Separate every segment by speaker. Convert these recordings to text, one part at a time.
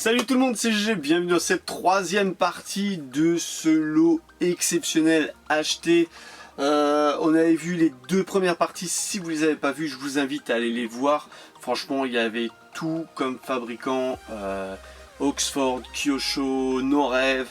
Speaker 1: Salut tout le monde, c'est GG, bienvenue dans cette troisième partie de ce lot exceptionnel acheté. On avait vu les deux premières parties, si vous ne les avez pas vues, je vous invite à aller les voir. Franchement, il y avait tout comme fabricant, Oxford, Kyosho, Norev,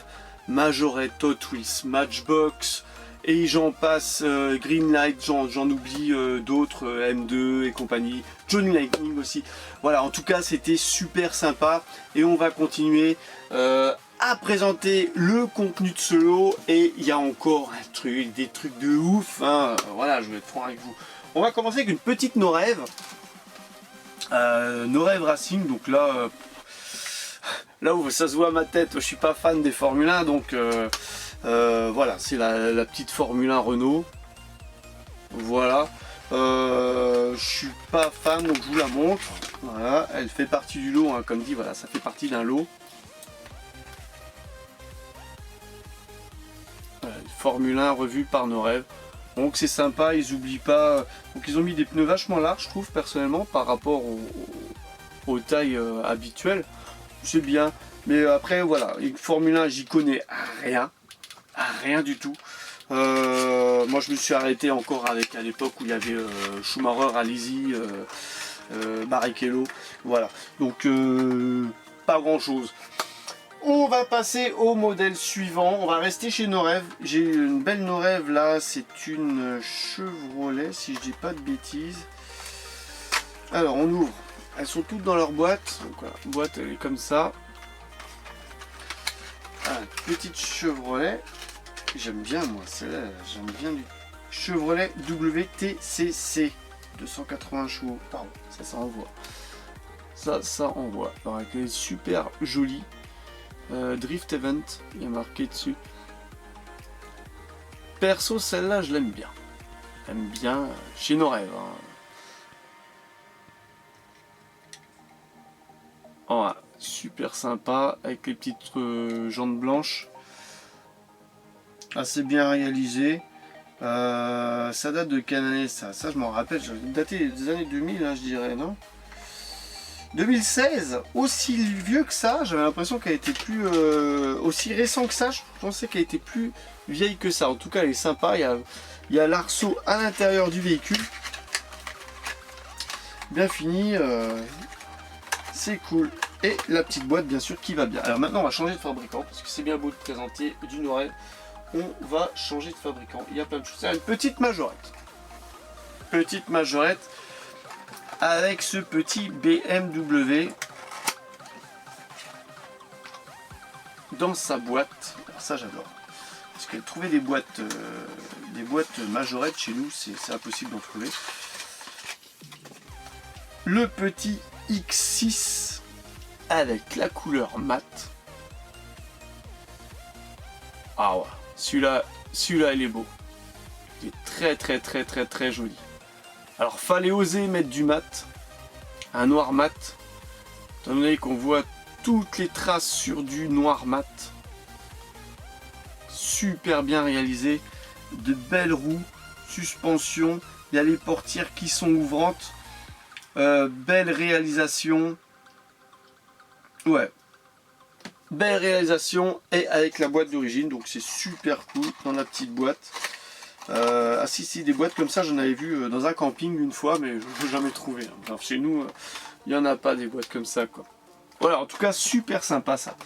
Speaker 1: Majorette, Hot Wheels, Matchbox, et j'en passe, Greenlight, j'en oublie d'autres, M2 et compagnie, Johnny Lightning aussi. Voilà, en tout cas c'était super sympa et on va continuer à présenter le contenu de ce lot. Et il y a encore des trucs de ouf, hein. Voilà, je vais être franc avec vous. On va commencer avec une petite Norev, Norev Racing. Donc là où ça se voit à ma tête, je suis pas fan des Formule 1, donc voilà, c'est la petite Formule 1 Renault. Voilà, je suis pas fan, donc je vous la montre. Voilà, elle fait partie du lot, hein, comme dit, voilà, ça fait partie d'un lot. Voilà, Formule 1 revue par Norev. Donc c'est sympa, ils oublient pas. Donc ils ont mis des pneus vachement larges, je trouve personnellement, par rapport aux tailles habituelles. C'est bien, mais après voilà, une Formule 1 j'y connais rien. Rien du tout. Moi je me suis arrêté encore avec à l'époque où il y avait Schumacher, Alesi, Barrichello. Voilà, donc pas grand chose. On va passer au modèle suivant. On va rester chez Norev. J'ai une belle Norev là, c'est une Chevrolet si je dis pas de bêtises. Alors on ouvre. Elles sont toutes dans leur boîte. Donc voilà, la boîte elle est comme ça. Ah, petite Chevrolet. J'aime bien moi, celle-là, j'aime bien du Chevrolet WTCC 280 chevaux. Pardon, ça envoie. Ça envoie. Alors elle est super jolie. Drift Event, il y a marqué dessus. Perso, celle-là, je l'aime bien. J'aime bien chez Norev. Hein. Oh, super sympa avec les petites jantes blanches. Assez bien réalisé. Ça date de quelle année ça je m'en rappelle, daté des années 2000 hein, je dirais, non 2016, aussi vieux que ça, j'avais l'impression qu'elle était plus aussi récent que ça, je pensais qu'elle était plus vieille que ça. En tout cas elle est sympa, il y a l'arceau à l'intérieur du véhicule. Bien fini, c'est cool. Et la petite boîte bien sûr qui va bien. Alors maintenant on va changer de fabricant, parce que c'est bien beau de présenter du Norev. On va changer de fabricant. Il y a plein de choses. C'est une petite Majorette. Petite Majorette avec ce petit BMW dans sa boîte. Alors ça j'adore. Parce que trouver des boîtes Majorette chez nous, c'est impossible d'en trouver. Le petit X6 avec la couleur mat. Ah ouais. Celui-là il est beau. Il est très joli. Alors fallait oser mettre du mat, un noir mat, étant donné qu'on voit toutes les traces sur du noir mat. Super bien réalisé, de belles roues, suspension, il y a les portières qui sont ouvrantes, belle réalisation. Ouais. Belle réalisation et avec la boîte d'origine, donc c'est super cool dans la petite boîte. Ah si, des boîtes comme ça j'en avais vu dans un camping une fois, mais je n'ai jamais trouvé. Alors, chez nous il n'y en a pas des boîtes comme ça quoi. Voilà, en tout cas super sympa ça.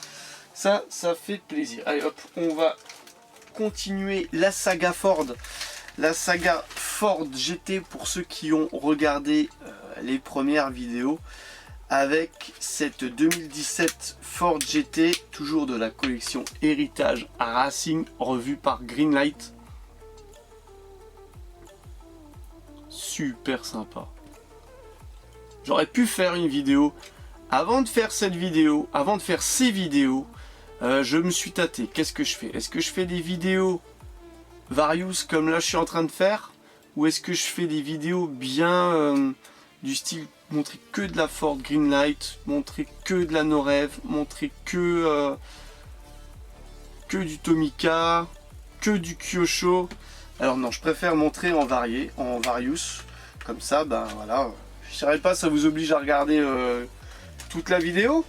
Speaker 1: Ça fait plaisir. Allez hop, on va continuer la saga Ford. La saga Ford GT pour ceux qui ont regardé les premières vidéos. Avec cette 2017 Ford GT, toujours de la collection Héritage Racing, revue par Greenlight. Super sympa. J'aurais pu faire une vidéo. Avant de faire cette vidéo, avant de faire ces vidéos, je me suis tâté. Qu'est-ce que je fais? Est-ce que je fais des vidéos various comme là je suis en train de faire? Ou est-ce que je fais des vidéos bien du style montrer que de la Ford Greenlight, montrer que de la Norev, montrer que du Tomica, que du Kyosho? Alors non, je préfère montrer en varié, en various, comme ça, ben voilà, je ne sais pas, ça vous oblige à regarder toute la vidéo,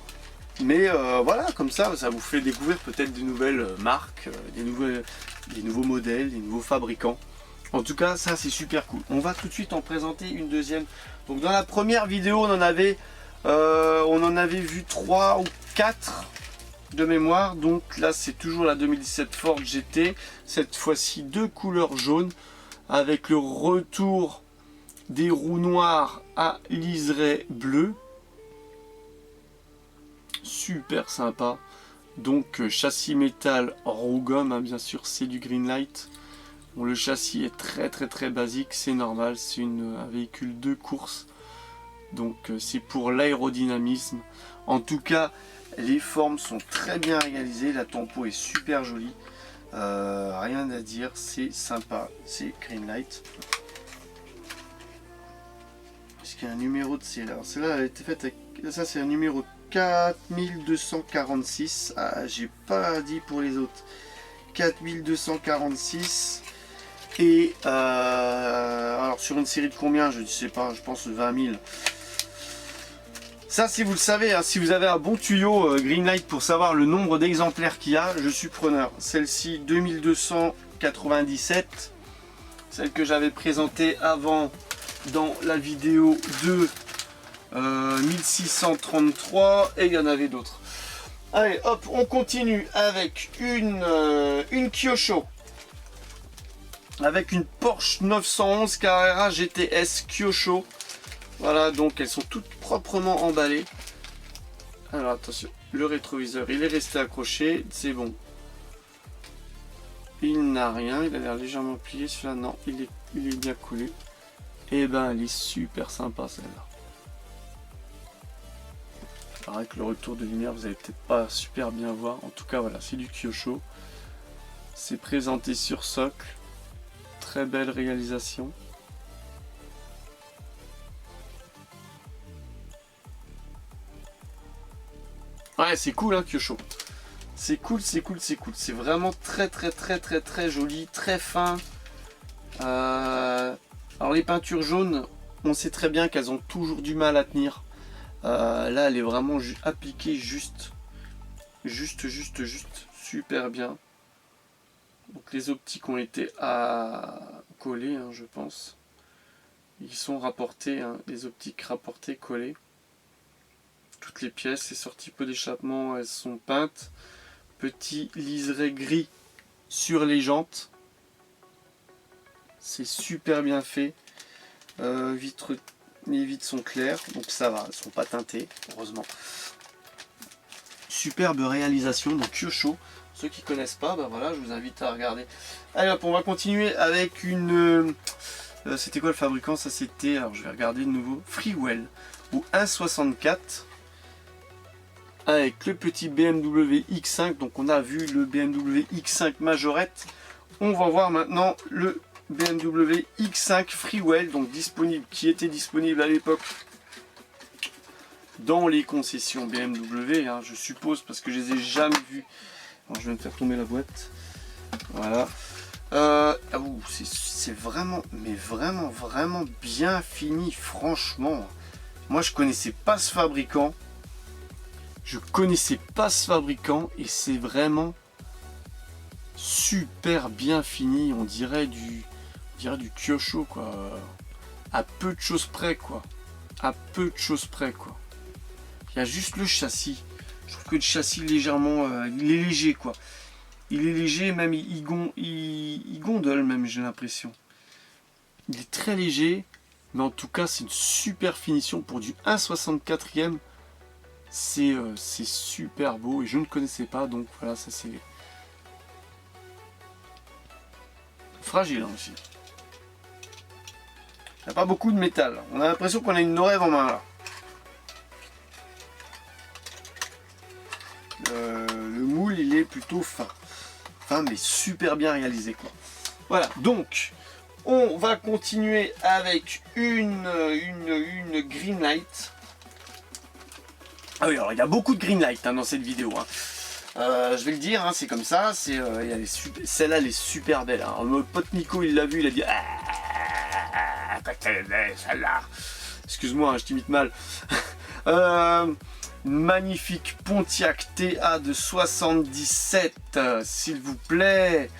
Speaker 1: Mais voilà, comme ça vous fait découvrir peut-être des nouvelles marques, des nouveaux modèles, des nouveaux fabricants. En tout cas, ça c'est super cool. On va tout de suite en présenter une deuxième. Donc dans la première vidéo, on en avait vu 3 ou 4 de mémoire. Donc là, c'est toujours la 2017 Ford GT. Cette fois-ci, 2 couleurs jaunes avec le retour des roues noires à liseré bleu. Super sympa. Donc châssis métal roue gomme, hein, bien sûr, c'est du Greenlight. Bon, le châssis est très basique, c'est normal, c'est un véhicule de course. Donc c'est pour l'aérodynamisme. En tout cas, les formes sont très bien réalisées, la tempo est super jolie. Rien à dire, c'est sympa, c'est Greenlight. Est-ce qu'il y a un numéro de série? Alors celle-là elle a été faite avec... Ça c'est un numéro 4246. Ah, j'ai pas dit pour les autres. 4246. Et alors sur une série de combien? Je ne sais pas, je pense 20 000. Ça, si vous le savez, hein, si vous avez un bon tuyau Greenlight pour savoir le nombre d'exemplaires qu'il y a, je suis preneur. Celle-ci 2297. Celle que j'avais présentée avant dans la vidéo de 1633. Et il y en avait d'autres. Allez, hop, on continue avec une Kyosho. Avec une Porsche 911 Carrera GTS Kyosho. Voilà, donc elles sont toutes proprement emballées. Alors attention, le rétroviseur il est resté accroché, c'est bon. Il n'a rien, il a l'air légèrement plié. Celui-là non, il est bien collé. Et ben elle est super sympa celle-là. Alors avec le retour de lumière vous allez peut-être pas super bien voir. En tout cas voilà, c'est du Kyosho. C'est présenté sur socle. Très belle réalisation. Ouais, c'est cool hein, Kyosho. C'est cool. C'est vraiment très joli, très fin. Alors les peintures jaunes, on sait très bien qu'elles ont toujours du mal à tenir. Là, elle est vraiment appliquée juste. Super bien. Donc les optiques ont été collées, hein, je pense. Ils sont rapportés, hein, les optiques rapportées, collées. Toutes les pièces, les sorties peu d'échappement, elles sont peintes. Petit liseré gris sur les jantes. C'est super bien fait. Les vitres sont claires, donc ça va, elles ne sont pas teintées, heureusement. Superbe réalisation, donc Kyosho. Ceux qui ne connaissent pas, ben voilà, je vous invite à regarder. Allez hop, on va continuer avec une... c'était quoi le fabricant? Ça c'était, alors je vais regarder de nouveau, Freewell ou 1.64. Avec le petit BMW X5, donc on a vu le BMW X5 Majorette. On va voir maintenant le BMW X5 Freewell, donc disponible, qui était disponible à l'époque dans les concessions BMW, hein, je suppose, parce que je les ai jamais vus. Alors, je vais me faire tomber la boîte. Voilà. C'est vraiment, mais vraiment bien fini, franchement. Moi, je connaissais pas ce fabricant. Et c'est vraiment super bien fini. On dirait du Kyosho, quoi. À peu de choses près, quoi. Il y a juste le châssis. Je trouve que le châssis légèrement, il est léger, quoi. Il est léger, même il gondole, même j'ai l'impression. Il est très léger, mais en tout cas c'est une super finition pour du 1.64e. C'est super beau et je ne connaissais pas, donc voilà, ça c'est fragile hein, aussi. Il n'y a pas beaucoup de métal. On a l'impression qu'on a une Norève en main là. Le moule il est plutôt fin, mais super bien réalisé quoi. Voilà, donc on va continuer avec une Greenlight. Ah oui, alors il y a beaucoup de Greenlight hein, dans cette vidéo. Hein. Je vais le dire, hein, c'est comme ça. Celle-là, elle est super belle. Hein. Mon pote Nico, il l'a vu, il a dit celle-là. Excuse-moi, hein, je t'imite mal. Une magnifique Pontiac TA de 77, s'il vous plaît.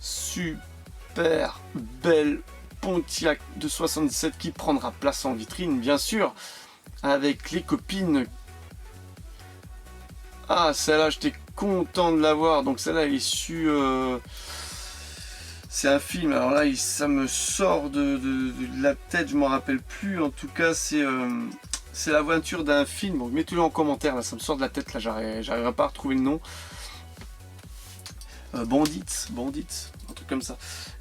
Speaker 1: Super belle Pontiac de 77 qui prendra place en vitrine, bien sûr, avec les copines. Ah, celle-là, j'étais content de l'avoir. Donc celle-là, elle est issue... C'est un film, alors là ça me sort de la tête, je m'en rappelle plus. En tout cas c'est l'aventure d'un film. Bon, mettez-le en commentaire, là ça me sort de la tête, là j'arriverai pas à retrouver le nom. Bandits, un truc comme ça.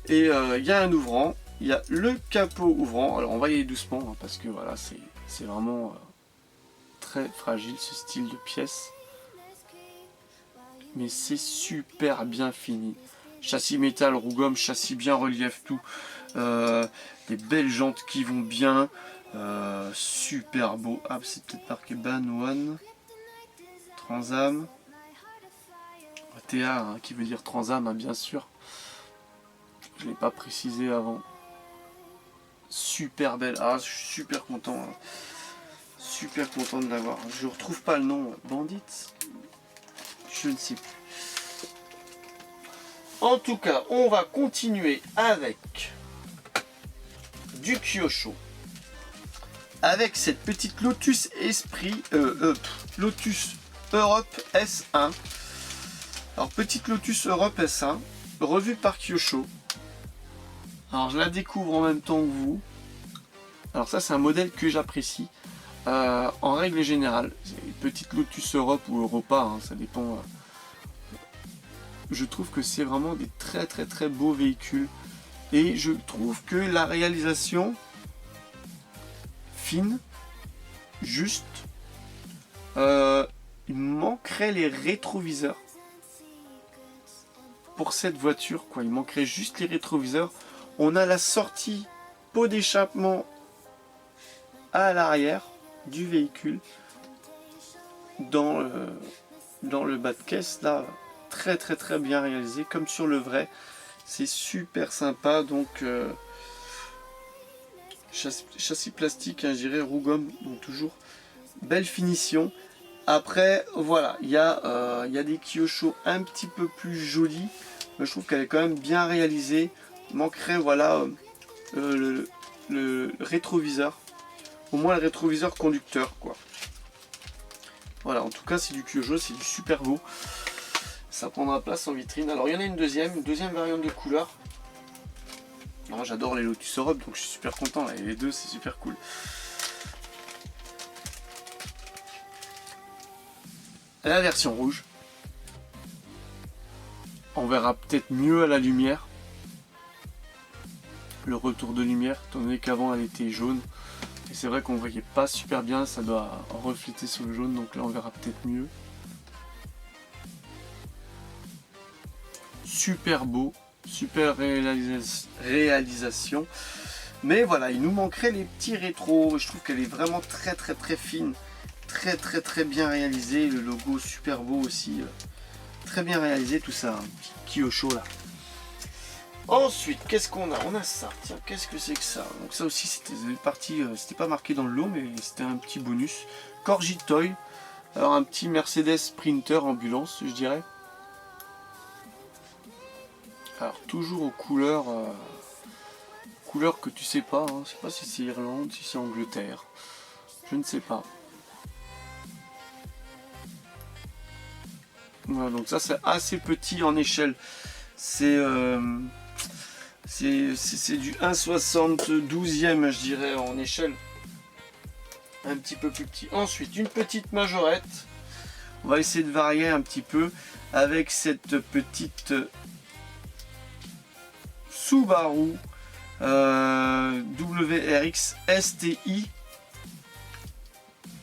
Speaker 1: Et il y a un ouvrant, il y a le capot ouvrant. Alors on va y aller doucement hein, parce que voilà, c'est vraiment très fragile ce style de pièce. Mais c'est super bien fini. Châssis métal, roue gomme, châssis bien relief, tout. Des belles jantes qui vont bien. Super beau. Ah, c'est peut-être marqué Ban One. Transam. TA, hein, qui veut dire Transam, hein, bien sûr. Je ne l'ai pas précisé avant. Super belle. Ah, je suis super content. Hein. Super content de l'avoir. Je ne retrouve pas le nom. Bandit. Je ne sais plus. En tout cas, on va continuer avec du Kyosho. Avec cette petite Lotus Esprit, Lotus Europe S1. Alors, petite Lotus Europe S1, revue par Kyosho. Alors, je la découvre en même temps que vous. Alors, ça, c'est un modèle que j'apprécie. En règle générale, petite Lotus Europe ou Europa, hein, ça dépend. Je trouve que c'est vraiment des très beaux véhicules et je trouve que la réalisation fine, juste, il manquerait les rétroviseurs pour cette voiture quoi, il manquerait juste les rétroviseurs. On a la sortie pot d'échappement à l'arrière du véhicule dans le bas de caisse là. Très bien réalisé comme sur le vrai, c'est super sympa. Donc châssis plastique hein, je dirais roue gomme, donc toujours belle finition. Après voilà, il y a des Kyosho un petit peu plus jolis, mais je trouve qu'elle est quand même bien réalisée. Manquerait voilà le rétroviseur, au moins le rétroviseur conducteur quoi. Voilà, en tout cas c'est du Kyosho, c'est du super beau. Ça prendra place en vitrine. Alors il y en a une deuxième variante de couleur. Moi j'adore les Lotus Europe, donc je suis super content là. Et les deux c'est super cool. La version rouge. On verra peut-être mieux à la lumière. Le retour de lumière, étant donné qu'avant elle était jaune. Et c'est vrai qu'on ne voyait pas super bien, ça doit refléter sur le jaune, donc là on verra peut-être mieux. Super beau, super réalisation, mais voilà, il nous manquerait les petits rétros. Je trouve qu'elle est vraiment très fine, très bien réalisée. Le logo super beau aussi, très bien réalisé tout ça, un petit Kyosho là. Ensuite, qu'est-ce qu'on a? On a ça, tiens, qu'est-ce que c'est que ça? Donc ça aussi c'était parti, c'était pas marqué dans le lot, mais c'était un petit bonus. Corgi Toy, alors un petit Mercedes Sprinter ambulance, je dirais. Alors toujours aux couleurs, couleurs que tu sais pas, hein. Je sais pas si c'est Irlande, si c'est Angleterre, je ne sais pas. Voilà, donc ça c'est assez petit en échelle, c'est du 1/72e je dirais en échelle, un petit peu plus petit. Ensuite une petite majorette, on va essayer de varier un petit peu avec cette petite Subaru WRX STI.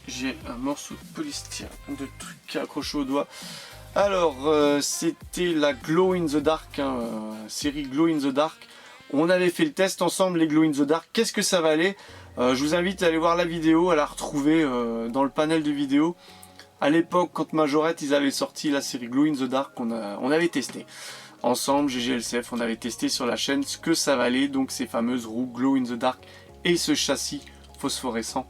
Speaker 1: J'ai un morceau de polystyrène, de trucs accroché au doigt. Alors c'était la Glow in the Dark, hein, série Glow in the Dark. On avait fait le test ensemble, les Glow in the Dark. Qu'est-ce que ça valait? Je vous invite à aller voir la vidéo, à la retrouver dans le panel de vidéos. À l'époque, quand Majorette ils avaient sorti la série Glow in the Dark, on avait testé. ensemble, GGLCF, on avait testé sur la chaîne ce que ça valait, donc ces fameuses roues glow in the dark et ce châssis phosphorescent.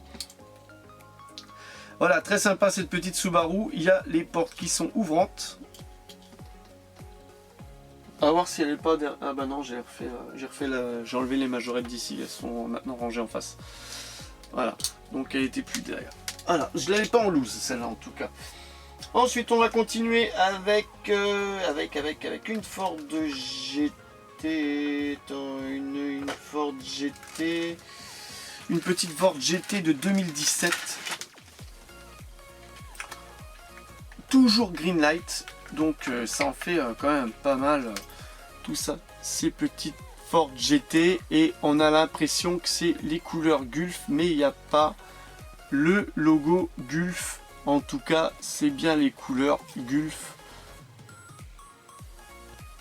Speaker 1: Voilà, très sympa cette petite Subaru. Il y a les portes qui sont ouvrantes. À voir si elle n'est pas derrière. Ah bah non, j'ai enlevé les majorettes d'ici, elles sont maintenant rangées en face. Voilà, donc elle était plus derrière. Voilà, je l'avais pas en loose celle-là en tout cas. Ensuite, on va continuer avec une Ford GT, une Ford GT, une petite Ford GT de 2017. Toujours Greenlight, donc ça en fait quand même pas mal tout ça, ces petites Ford GT, et on a l'impression que c'est les couleurs Gulf, mais il n'y a pas le logo Gulf. En tout cas, c'est bien les couleurs Gulf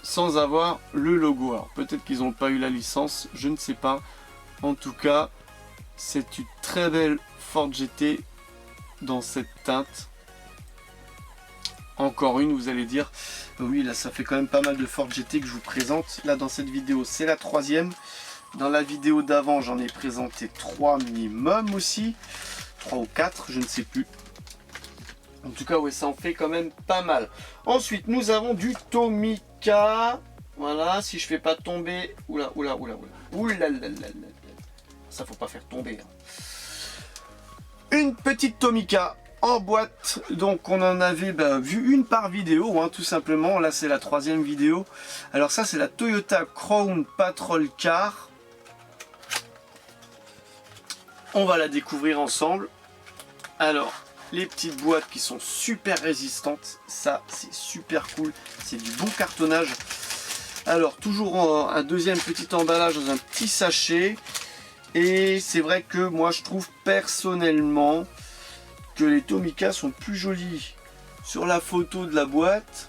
Speaker 1: sans avoir le logo. Alors peut-être qu'ils n'ont pas eu la licence, je ne sais pas. En tout cas, c'est une très belle Ford GT dans cette teinte. Encore une, vous allez dire, oui là ça fait quand même pas mal de Ford GT que je vous présente. Là dans cette vidéo c'est la troisième. Dans la vidéo d'avant j'en ai présenté 3 minimum aussi. 3 ou 4, je ne sais plus. En tout cas ouais, ça en fait quand même pas mal. Ensuite nous avons du Tomica. Voilà, si je fais pas tomber. Oula. Ça faut pas faire tomber. Une petite Tomica en boîte, donc on en avait vu une par vidéo, hein, tout simplement. Là c'est la troisième vidéo. Alors ça c'est la Toyota Crown Patrol Car. On va la découvrir ensemble. Alors les petites boîtes qui sont super résistantes, ça c'est super cool, c'est du bon cartonnage. Alors toujours un deuxième petit emballage dans un petit sachet, et c'est vrai que moi je trouve personnellement que les Tomica sont plus jolis sur la photo de la boîte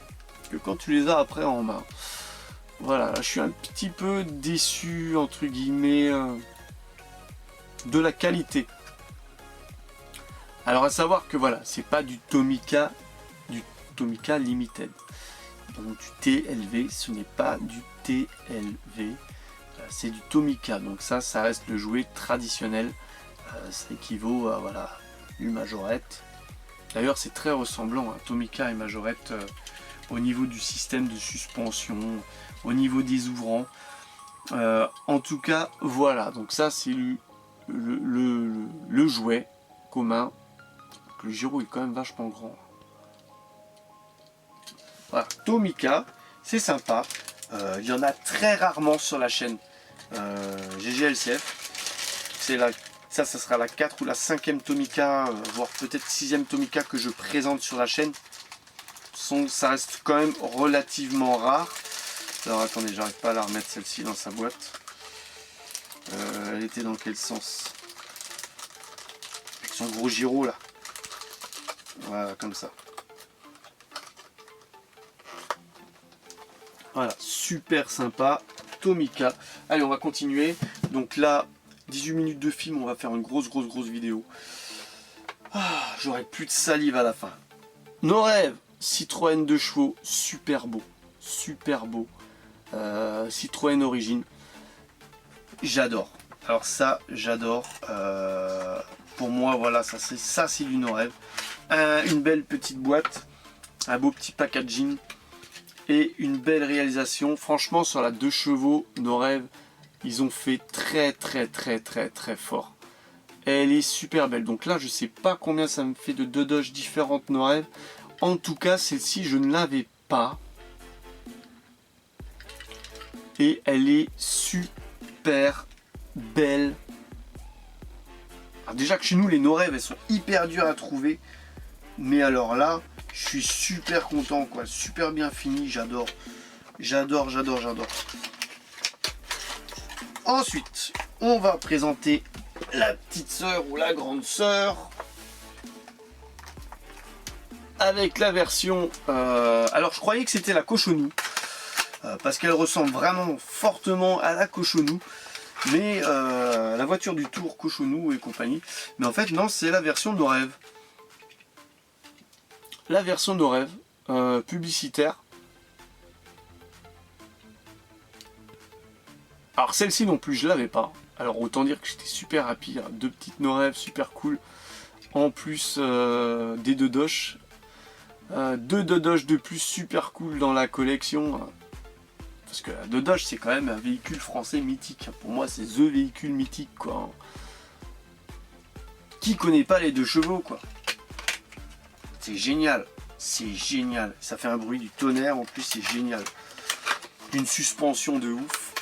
Speaker 1: que quand tu les as après en main. Voilà, là, je suis un petit peu déçu entre guillemets de la qualité. Alors à savoir que voilà, c'est pas du Tomica Limited, donc du TLV, ce n'est pas du TLV, c'est du Tomica, donc ça reste le jouet traditionnel, ça équivaut à voilà, une majorette. D'ailleurs c'est très ressemblant, hein, Tomica et majorette, au niveau du système de suspension, au niveau des ouvrants. En tout cas voilà, donc ça c'est le jouet commun. Le gyro est quand même vachement grand. Voilà, Tomica, c'est sympa. Il y en a très rarement sur la chaîne GGLCF. C'est la Ça sera la 4 ou la 5e Tomica, voire peut-être 6e Tomica que je présente sur la chaîne. Ça reste quand même relativement rare. Alors attendez, j'arrive pas à la remettre celle-ci dans sa boîte. Elle était dans quel sens? Avec son gros gyro là. Voilà, comme ça. Voilà, super sympa, Tomica. Allez, on va continuer. Donc là, 18 minutes de film, on va faire une grosse vidéo. J'aurai plus de salive à la fin. Nos rêves, Citroën 2 chevaux, super beau. Citroën Origine, j'adore. Alors ça, j'adore. Pour moi, voilà, ça c'est du nos rêves. Une belle petite boîte, un beau petit packaging et une belle réalisation. Franchement, sur la 2 chevaux, nos rêves, ils ont fait très fort. Elle est super belle. Donc là, je sais pas combien ça me fait de 2 Dodge différentes nos rêves. En tout cas, celle-ci, je ne l'avais pas. Et elle est super belle. Alors déjà que chez nous, les no rêves, elles sont hyper dures à trouver. Mais alors là, je suis super content, quoi. Super bien fini, j'adore. J'adore. Ensuite, on va présenter la petite sœur ou la grande sœur. Avec la version... alors, je croyais que c'était la Cochonou. Parce qu'elle ressemble vraiment fortement à la Cochonou. Mais la voiture du Tour Cochonou et compagnie. Mais en fait, non, c'est la version de nos rêves. La version de nos rêves, publicitaire. Alors celle-ci non plus, je l'avais pas. Alors autant dire que j'étais super happy, hein. Deux petites no-rêves super cool. En plus des deux dosh. Deux dosh de plus super cool dans la collection. Parce que la dosh c'est quand même un véhicule français mythique. Pour moi c'est THE véhicule mythique quoi. Qui connaît pas les 2 chevaux quoi? C'est génial. C'est génial. Ça fait un bruit du tonnerre en plus, c'est génial. Une suspension de ouf.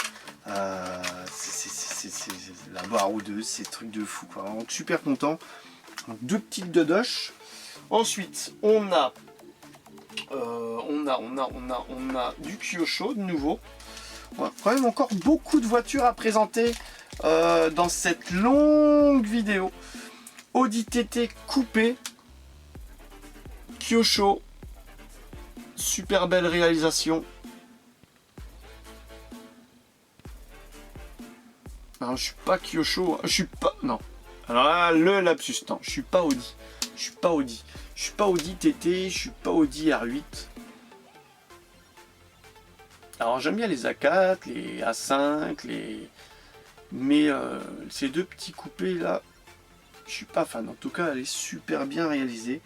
Speaker 1: La barre ou deux, c'est truc de fou quoi. Donc super content. Donc, 2 petites dodoches. Ensuite, on a du Kyosho de nouveau. On a quand même encore beaucoup de voitures à présenter dans cette longue vidéo. Audi TT coupé. Kyosho. Super belle réalisation. Alors, je suis pas Kyosho, je suis pas... Non. Alors là, le lapsus, non, je suis pas Audi. Je suis pas Audi. Je suis pas Audi TT, je suis pas Audi R8. Alors j'aime bien les A4, les A5, les... Mais ces 2 petits coupés là, je suis pas fan. En tout cas, elle est super bien réalisée.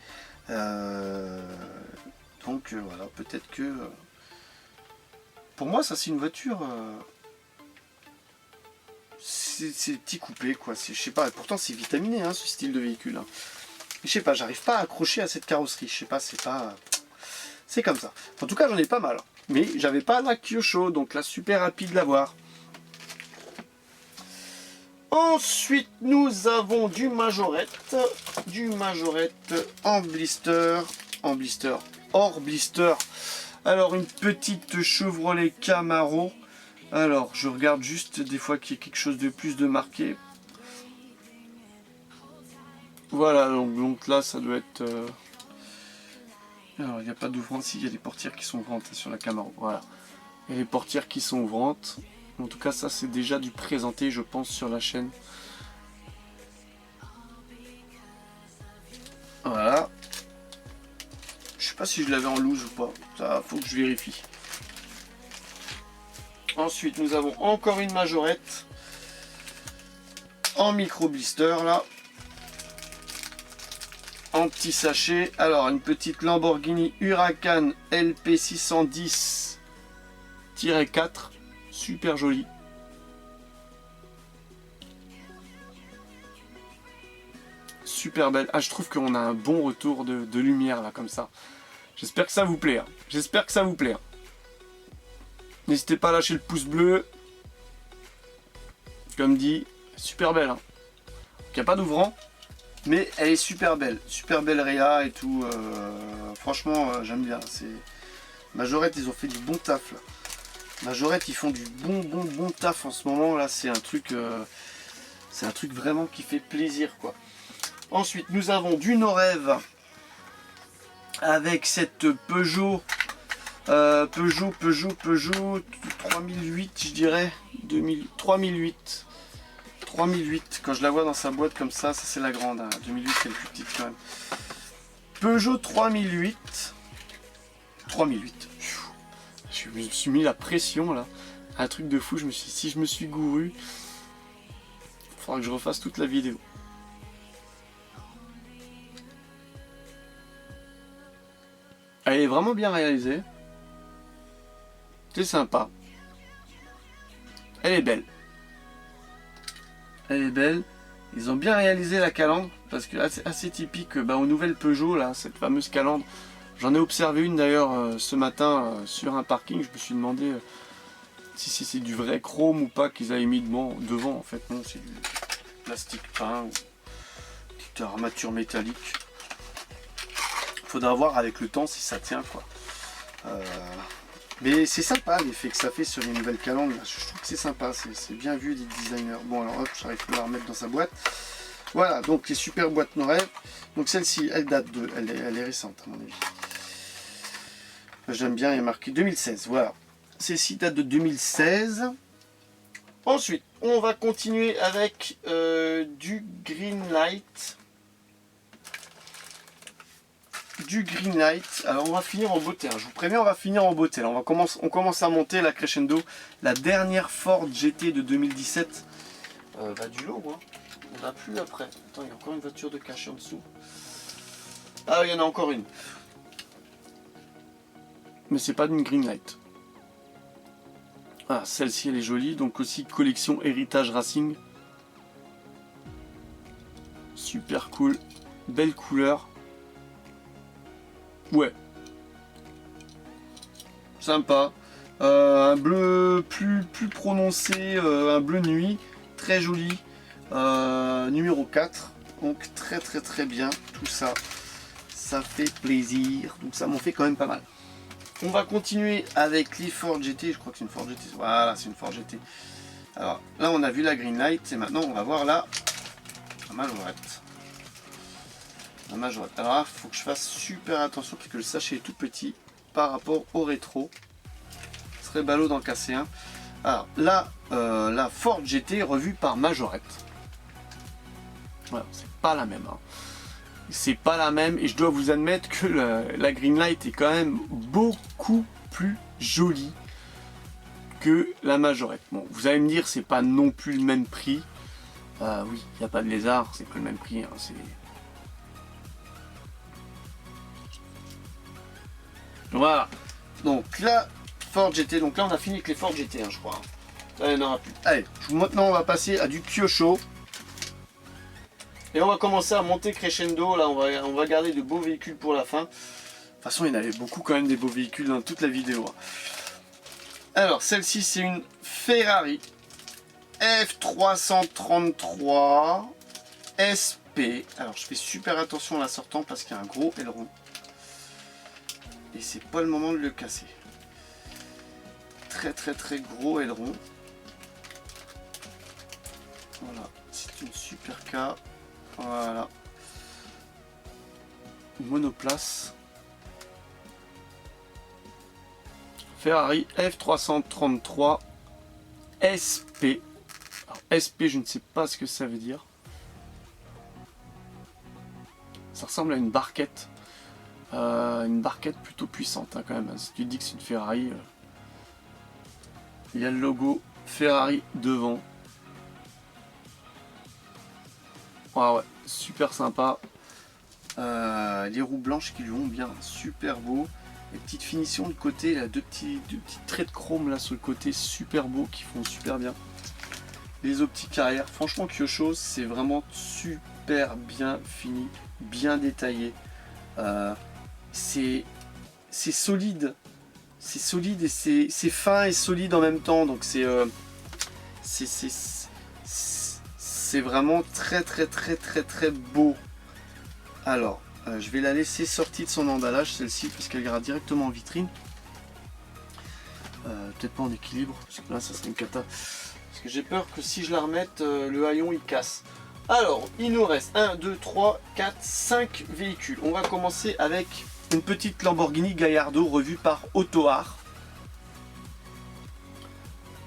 Speaker 1: Donc voilà, peut-être que... Pour moi, ça c'est une voiture... C'est petit coupé quoi, je sais pas, pourtant c'est vitaminé hein, ce style de véhicule. Hein. Je sais pas, j'arrive pas à accrocher à cette carrosserie, je sais pas, c'est pas... C'est comme ça. En tout cas j'en ai pas mal, mais j'avais pas la Kyosho, donc là super rapide de l'avoir. Ensuite nous avons du Majorette en blister, hors blister. Alors une petite Chevrolet Camaro. Alors, je regarde juste des fois qu'il y a quelque chose de plus de marqué. Voilà, donc là, ça doit être... Alors, il n'y a pas d'ouvrante, si, il y a des portières qui sont ouvrantes sur la Camaro. Voilà. Il y a les portières qui sont ouvrantes. En tout cas, ça, c'est déjà du présenté, je pense, sur la chaîne. Voilà. Je sais pas si je l'avais en loose ou pas. Ça, faut que je vérifie. Ensuite, nous avons encore une Majorette en micro blister là, en petit sachet. Alors, une petite Lamborghini Huracan LP610-4, super jolie. Super belle. Ah, je trouve qu'on a un bon retour de lumière là, comme ça. J'espère que ça vous plaît. Hein. J'espère que ça vous plaît. Hein. N'hésitez pas à lâcher le pouce bleu. Comme dit, super belle. Hein. Il n'y a pas d'ouvrant, mais elle est super belle. Super belle réa et tout. Franchement, j'aime bien. Majorette, ils ont fait du bon taf. Là. Majorette, ils font du bon taf en ce moment. Là, c'est un truc vraiment qui fait plaisir, quoi. Ensuite, nous avons du no-rêve avec cette Peugeot 3008 je dirais, 3008. Quand je la vois dans sa boîte comme ça c'est la grande, hein. 2008 c'est le plus petite quand même. Peugeot 3008. Je me suis mis la pression là, un truc de fou, si je me suis gouru, il faudra que je refasse toute la vidéo. Elle est vraiment bien réalisée. C'est sympa. Elle est belle. Elle est belle. Ils ont bien réalisé la calandre. Parce que là, c'est assez typique aux nouvelles Peugeot, là, cette fameuse calandre. J'en ai observé une d'ailleurs ce matin sur un parking. Je me suis demandé si c'est du vrai chrome ou pas qu'ils avaient mis devant. En fait, non, c'est du plastique peint ou petite armature métallique. Faudra voir avec le temps si ça tient, quoi. Mais c'est sympa l'effet que ça fait sur les nouvelles calandres. Je trouve que c'est sympa, c'est bien vu des designers. Bon alors hop, j'arrive plus à la remettre dans sa boîte. Voilà, donc les super boîtes no-rêve. Donc celle-ci, elle date elle est récente à mon avis. J'aime bien, il y a marqué 2016. Voilà, celle-ci date de 2016. Ensuite, on va continuer avec du Greenlight. du Greenlight. Alors on va finir en beauté, hein. Je vous préviens, on va finir en beauté. Là, on commence à monter la crescendo. La dernière Ford GT de 2017. Du lot, hein. On n'a plus après. Attends, il y a encore une voiture de cachet en dessous. Ah, il y en a encore une. Mais c'est pas d'une Greenlight. Ah, celle-ci elle est jolie. Donc aussi collection Héritage Racing. Super cool. Belle couleur. Ouais. Sympa. Un bleu plus prononcé, un bleu nuit. Très joli. Numéro 4. Donc très bien. Tout ça. Ça fait plaisir. Donc ça m'en fait quand même pas mal. On va continuer avec les Ford GT. Je crois que c'est une Ford GT. Voilà, c'est une Ford GT. Alors là on a vu la Greenlight. Et maintenant on va voir la majorette. La majorette. Alors là, il faut que je fasse super attention parce que le sachet est tout petit par rapport au rétro. Ce serait ballot d'en casser un. Alors là, la Ford GT revue par Majorette. Voilà, c'est pas la même. Hein. C'est pas la même et je dois vous admettre que la Greenlight est quand même beaucoup plus jolie que la Majorette. Bon, vous allez me dire, c'est pas non plus le même prix. Oui, il n'y a pas de lézard, c'est pas le même prix. Hein, voilà. Donc là, Ford GT. Donc là, on a fini avec les Ford GT, hein, je crois. Là, il n'y en aura plus. Allez, maintenant, on va passer à du Kyosho. Et on va commencer à monter crescendo. Là, on va garder de beaux véhicules pour la fin. De toute façon, il y en avait beaucoup quand même des beaux véhicules dans toute la vidéo. Alors, celle-ci, c'est une Ferrari F333 SP. Alors, je fais super attention en la sortant parce qu'il y a un gros aileron. Et c'est pas le moment de le casser. Très gros aileron. Voilà, c'est une super K. Voilà. Monoplace. Ferrari F333 SP. Alors, SP, je ne sais pas ce que ça veut dire. Ça ressemble à une barquette. Une barquette plutôt puissante hein, quand même. Si tu dis que c'est une Ferrari, il y a le logo Ferrari devant. Ouais, super sympa. Les roues blanches qui lui vont bien, super beau. Les petites finitions de côté, là, deux petits traits de chrome là sur le côté, super beau, qui font super bien. Les optiques arrière, franchement Kyosho, c'est vraiment super bien fini, bien détaillé. C'est solide, et c'est fin et solide en même temps, donc c'est vraiment très beau. Alors, je vais la laisser sortie de son emballage, celle-ci, parce qu'elle ira directement en vitrine. Peut-être pas en équilibre, parce que là, ça serait une cata. Parce que j'ai peur que si je la remette, le haillon, il casse. Alors, il nous reste 1, 2, 3, 4, 5 véhicules. On va commencer avec une petite Lamborghini Gallardo revue par Autoart.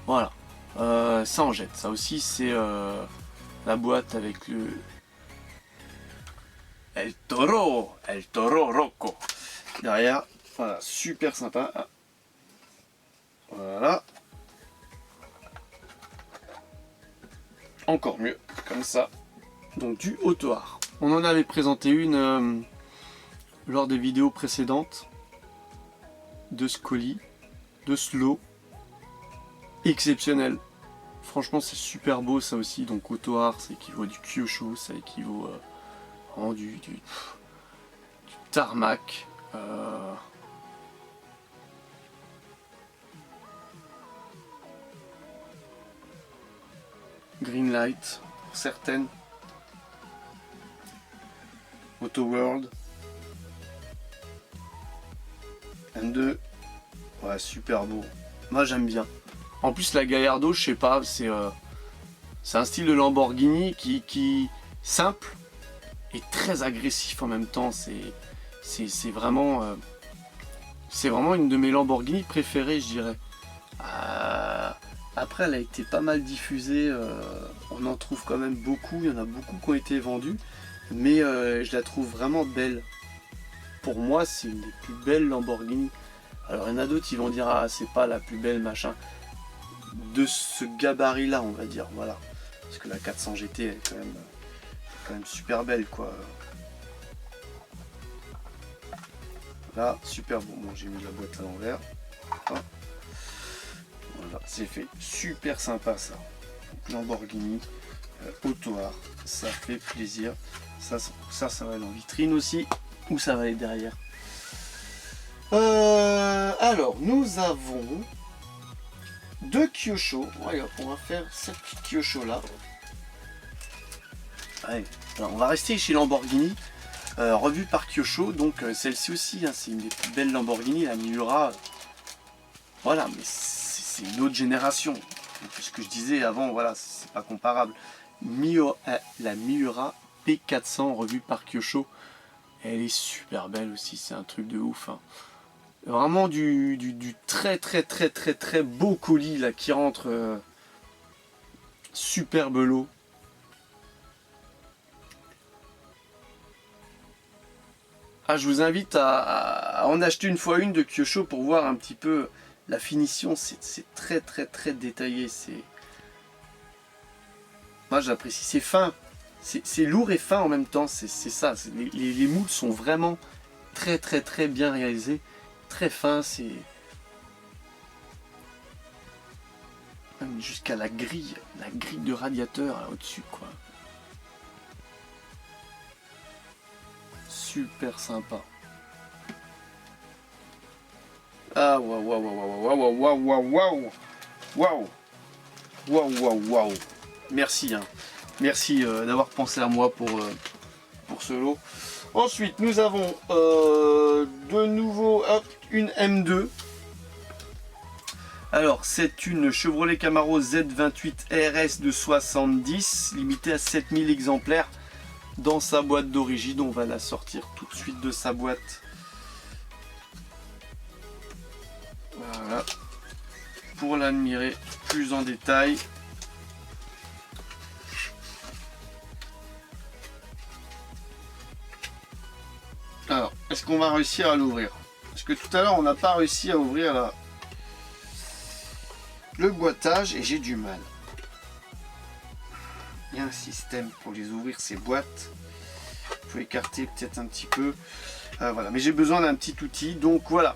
Speaker 1: Voilà. Ça en jette. Ça aussi, c'est la boîte avec le El Toro Rocco. Derrière, voilà, super sympa. Voilà. Encore mieux, comme ça. Donc du Autoart. On en avait présenté une lors des vidéos précédentes de ce colis, de ce lot. Exceptionnel. Franchement, c'est super beau ça aussi. Donc Autoart, ça équivaut du Kyosho, ça équivaut du tarmac. Greenlight pour certaines. Auto World. M2. Ouais, super beau. Moi j'aime bien. En plus la Gallardo, je sais pas, c'est un style de Lamborghini qui simple et très agressif en même temps. C'est vraiment une de mes Lamborghini préférées, je dirais. Après, elle a été pas mal diffusée. On en trouve quand même beaucoup. Il y en a beaucoup qui ont été vendus, mais je la trouve vraiment belle. pour moi, c'est une des plus belles Lamborghini. Alors, il y en a d'autres, ils vont dire, ah, c'est pas la plus belle, machin. De ce gabarit-là, on va dire, voilà. Parce que la 400 GT, elle est quand même super belle, quoi. Là, super bon. Bon, j'ai mis la boîte à l'envers. Voilà, c'est fait. Super sympa, ça. Lamborghini, Auto-Art, ça fait plaisir. Ça va aller en vitrine aussi. Ou ça va aller derrière. Alors, nous avons 2 Kyosho. Regarde, on va faire cette petite Kyosho là. Allez, alors, on va rester chez Lamborghini. Revue par Kyosho. Donc, celle-ci aussi, hein, c'est une des plus belles Lamborghini, la Miura. Voilà, mais c'est une autre génération. Donc, ce que je disais avant, voilà, c'est pas comparable. La Miura P400 revue par Kyosho. Elle est super belle aussi, c'est un truc de ouf. Hein. Vraiment du très beau colis là qui rentre. Superbe lot. Ah, je vous invite à en acheter une fois une de Kyosho pour voir un petit peu la finition. C'est très détaillé. Moi j'apprécie, c'est fin. C'est lourd et fin en même temps, c'est ça. Les moules sont vraiment très bien réalisés. Très fin, c'est... Jusqu'à la grille de radiateur là au-dessus, quoi. Super sympa. Ah, waouh. Merci, hein. Merci d'avoir pensé à moi pour ce lot. Ensuite, nous avons de nouveau une M2. Alors, c'est une Chevrolet Camaro Z28 RS de 70, limitée à 7000 exemplaires dans sa boîte d'origine. On va la sortir tout de suite de sa boîte. Voilà. Pour l'admirer plus en détail. Alors, est-ce qu'on va réussir à l'ouvrir? Parce que tout à l'heure, on n'a pas réussi à ouvrir le boîtage et j'ai du mal. Il y a un système pour les ouvrir, ces boîtes. Il faut écarter peut-être un petit peu. Voilà, mais j'ai besoin d'un petit outil. Donc voilà,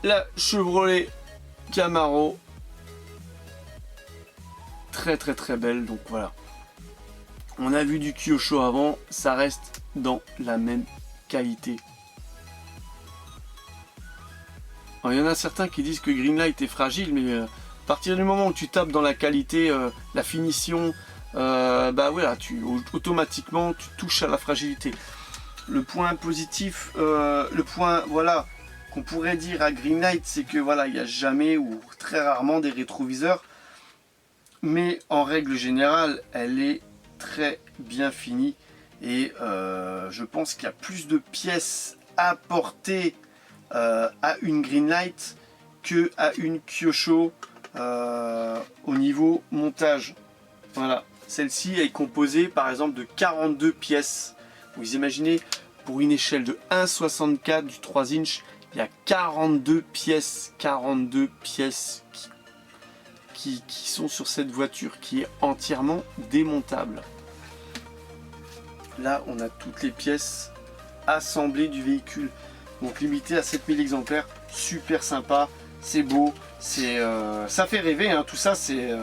Speaker 1: la Chevrolet Camaro. Très belle. Donc voilà. On a vu du Kyosho avant, ça reste dans la même qualité. Alors, il y en a certains qui disent que Greenlight est fragile, mais à partir du moment où tu tapes dans la qualité, la finition, bah voilà, automatiquement tu touches à la fragilité. Le point positif, le point voilà qu'on pourrait dire à Greenlight, c'est que voilà, il n'y a jamais ou très rarement des rétroviseurs, mais en règle générale, elle est très bien finie. Et je pense qu'il y a plus de pièces à porter à une Greenlight que à une Kyosho au niveau montage. Voilà, celle-ci est composée par exemple de 42 pièces. Vous imaginez, pour une échelle de 1,64 du 3 inch, il y a 42 pièces qui sont sur cette voiture qui est entièrement démontable. Là, on a toutes les pièces assemblées du véhicule. Donc limité à 7000 exemplaires. Super sympa. C'est beau. Ça fait rêver. Hein. Tout ça, c'est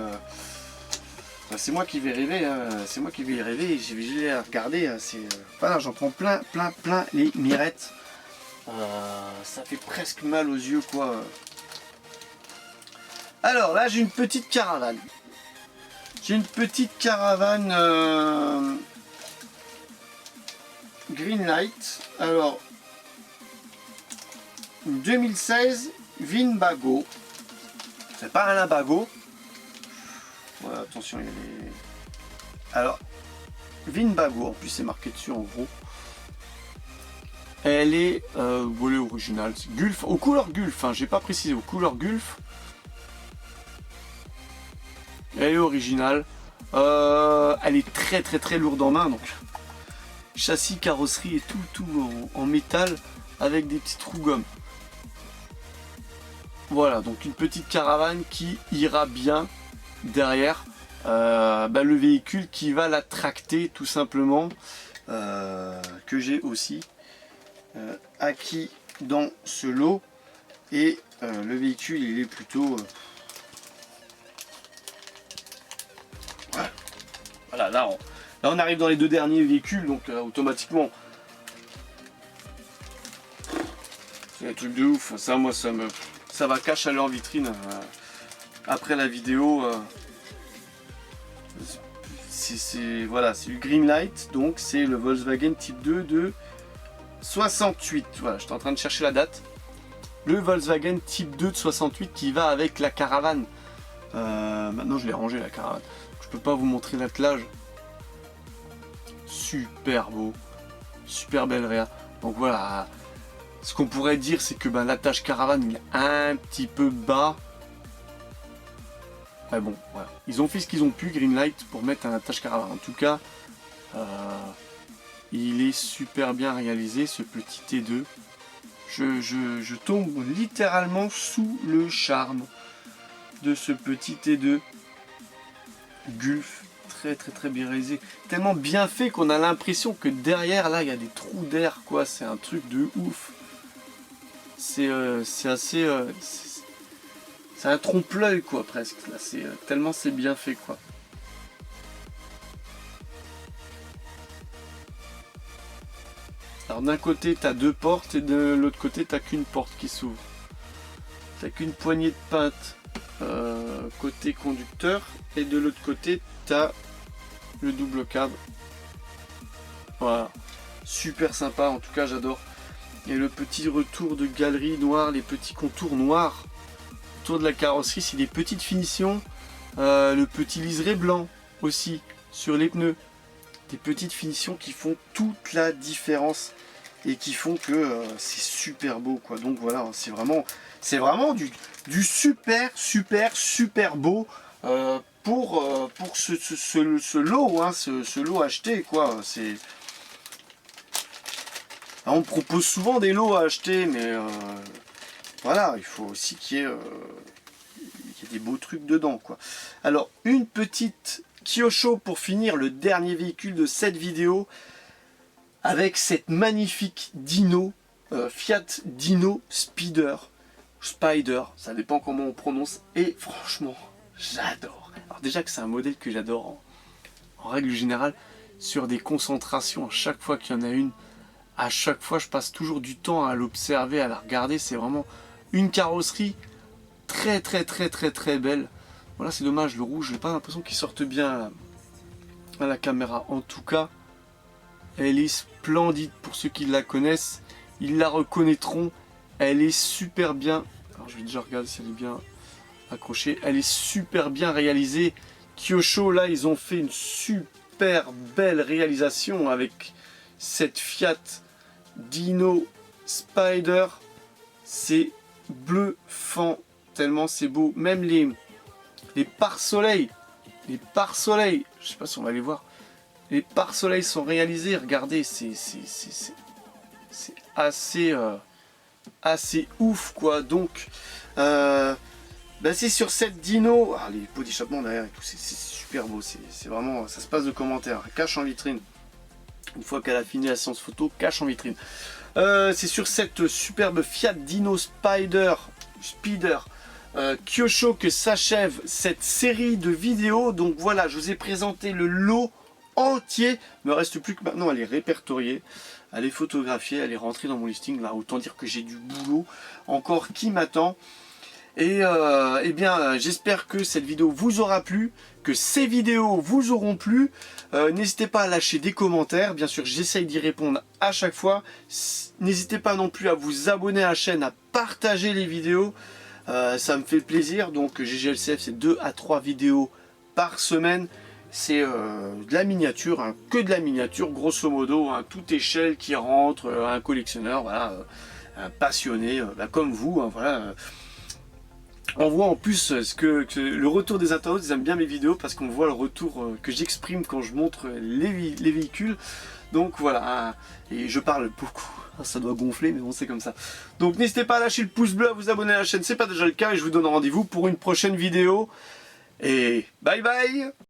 Speaker 1: moi qui vais rêver. Hein. C'est moi qui vais y rêver. Je vais regarder. Voilà, j'en prends plein les mirettes. Ça fait presque mal aux yeux, quoi. Alors là, j'ai une petite caravane. Greenlight, alors 2016 Winnebago, c'est pas un Labago, ouais, attention, il y a les... Alors Winnebago, en plus c'est marqué dessus en gros, elle est volet original, c'est Gulf, aux couleurs Gulf, hein, j'ai pas précisé, aux couleurs Gulf, elle est originale, elle est très lourde en main, donc châssis, carrosserie et tout en métal avec des petits trous gomme. Voilà, donc une petite caravane qui ira bien derrière le véhicule qui va la tracter tout simplement, que j'ai aussi acquis dans ce lot. Et le véhicule il est plutôt voilà, là on arrive dans les 2 derniers véhicules, donc automatiquement c'est un truc de ouf. Ça, moi ça va cache aller en vitrine après la vidéo. Voilà, c'est du Greenlight, donc c'est le Volkswagen Type 2 de 68. Voilà, j'étais en train de chercher la date. Le Volkswagen Type 2 de 68 qui va avec la caravane. Maintenant je l'ai rangé la caravane, je peux pas vous montrer l'attelage. Super beau, super belle réa. Donc voilà, ce qu'on pourrait dire c'est que l'attelage caravane il est un petit peu bas. Ouais, bon, voilà. Ils ont fait ce qu'ils ont pu, Greenlight, pour mettre un attelage caravane. En tout cas, il est super bien réalisé ce petit T2. Je tombe littéralement sous le charme de ce petit T2 Gulf, très bien réalisé, tellement bien fait qu'on a l'impression que derrière là il y a des trous d'air quoi, c'est un truc de ouf, c'est assez c'est un trompe-l'œil quoi presque là, c'est tellement c'est bien fait quoi. Alors d'un côté tu as 2 portes et de l'autre côté tu n'as qu'une porte qui s'ouvre. Tu n'as qu'une poignée de pintes côté conducteur et de l'autre côté tu as le double cadre. Voilà, super sympa en tout cas, j'adore. Et le petit retour de galerie noire, les petits contours noirs autour de la carrosserie, c'est des petites finitions. Le petit liseré blanc aussi sur les pneus. Des petites finitions qui font toute la différence et qui font que c'est super beau quoi. Donc voilà, c'est vraiment du super beau pour ce lot, hein, ce lot acheté quoi. On propose souvent des lots à acheter, mais voilà, il faut aussi qu'il y ait des beaux trucs dedans quoi. Alors une petite Kyosho pour finir le dernier véhicule de cette vidéo, avec cette magnifique Dino, Fiat Dino Spider, ça dépend comment on prononce, et franchement j'adore. Alors déjà que c'est un modèle que j'adore en règle générale, sur des concentrations à chaque fois qu'il y en a une, à chaque fois je passe toujours du temps à l'observer, à la regarder, c'est vraiment une carrosserie très belle. Voilà, c'est dommage, le rouge, j'ai pas l'impression qu'il sorte bien à la caméra. En tout cas, elle est splendide pour ceux qui la connaissent, ils la reconnaîtront. Elle est super bien. Alors je vais déjà regarder si elle est bien accrochée. Elle est super bien réalisée. Kyosho, là, ils ont fait une super belle réalisation avec cette Fiat Dino Spider. C'est bluffant, tellement c'est beau. Même les pare-soleil, je sais pas si on va les voir, les pare-soleil sont réalisés, regardez, c'est assez ouf quoi. Donc c'est sur cette Dino, les pots d'échappement derrière et tout, c'est super beau, c'est vraiment, ça se passe de commentaires. Cache en vitrine, une fois qu'elle a fini la séance photo, cache en vitrine. C'est sur cette superbe Fiat Dino Spider Kyosho que s'achève cette série de vidéos. Donc voilà, je vous ai présenté le lot entier. Il me reste plus que maintenant à les répertorier, à les photographier, à les rentrer dans mon listing. Là, autant dire que j'ai du boulot encore qui m'attend. Et j'espère que cette vidéo vous aura plu, que ces vidéos vous auront plu. N'hésitez pas à lâcher des commentaires, bien sûr j'essaye d'y répondre à chaque fois. N'hésitez pas non plus à vous abonner à la chaîne, à partager les vidéos, ça me fait plaisir. Donc GGLCF, c'est 2 à 3 vidéos par semaine. C'est de la miniature, hein, que de la miniature grosso modo, hein, toute échelle qui rentre, un collectionneur, voilà, un passionné comme vous, hein, voilà. On voit en plus que le retour des internautes, ils aiment bien mes vidéos parce qu'on voit le retour que j'exprime quand je montre les véhicules. Donc voilà, et je parle beaucoup. Ça doit gonfler, mais bon, c'est comme ça. Donc n'hésitez pas à lâcher le pouce bleu, à vous abonner à la chaîne, c'est pas déjà le cas, et je vous donne rendez-vous pour une prochaine vidéo. Et bye bye!